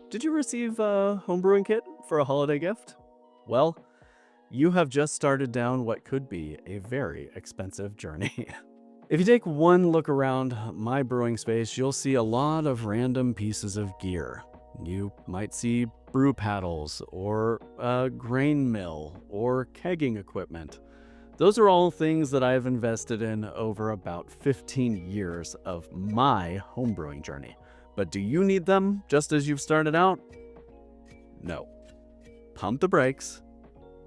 Did you receive a homebrewing kit for a holiday gift? Well, you have just started down what could be a very expensive journey. If you take one look around my brewing space, you'll see a lot of random pieces of gear. You might see brew paddles, or a grain mill, or kegging equipment. Those are all things that I've invested in over about 15 years of my homebrewing journey. But do you need them just as you've started out? No. Pump the brakes.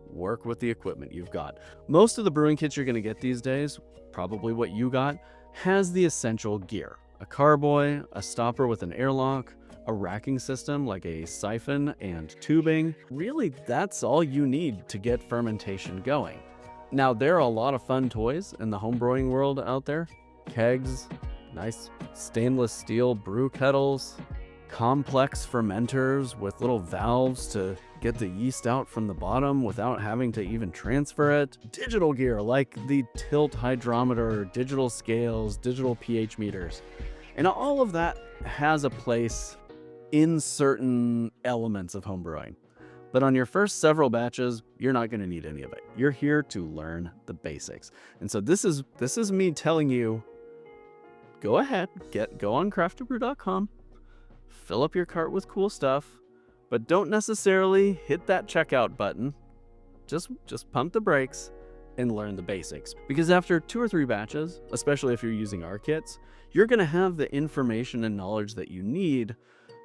Work with the equipment you've got. Most of the brewing kits you're going to get these days, probably what you got, has the essential gear. A carboy, a stopper with an airlock, a racking system like a siphon and tubing. Really, that's all you need to get fermentation going. Now, there are a lot of fun toys in the homebrewing world out there. Kegs, nice stainless steel brew kettles, complex fermenters with little valves to get the yeast out from the bottom without having to even transfer it. Digital gear like the tilt hydrometer, digital scales, digital pH meters. And all of that has a place in certain elements of homebrewing. But on your first several batches, you're not going to need any of it. You're here to learn the basics. And so this is me telling you, go ahead, go on craftedbrew.com, fill up your cart with cool stuff, but don't necessarily hit that checkout button. Just pump the brakes and learn the basics. Because after 2 or 3 batches, especially if you're using our kits, you're going to have the information and knowledge that you need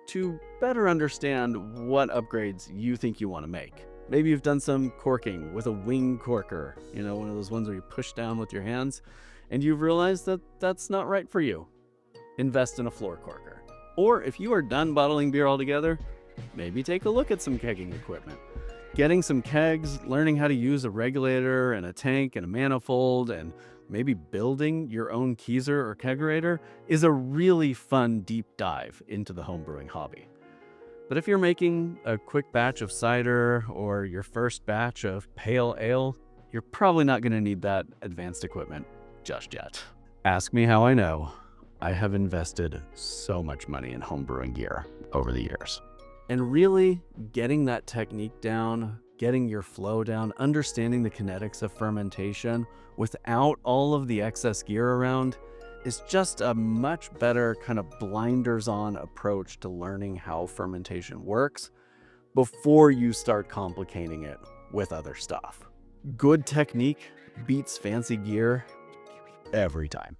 to better understand what upgrades you think you want to make. Maybe you've done some corking with a wing corker, one of those ones where you push down with your hands, and you've realized that that's not right for you. Invest in a floor corker. Or if you are done bottling beer altogether, maybe take a look at some kegging equipment. Getting some kegs, learning how to use a regulator and a tank and a manifold, and maybe building your own keezer or kegerator is a really fun deep dive into the homebrewing hobby. But if you're making a quick batch of cider or your first batch of pale ale, you're probably not going to need that advanced equipment just yet. Ask me how I know. I have invested so much money in homebrewing gear over the years. And really getting that technique down, getting your flow down, understanding the kinetics of fermentation without all of the excess gear around is just a much better kind of blinders on approach to learning how fermentation works before you start complicating it with other stuff. Good technique beats fancy gear every time.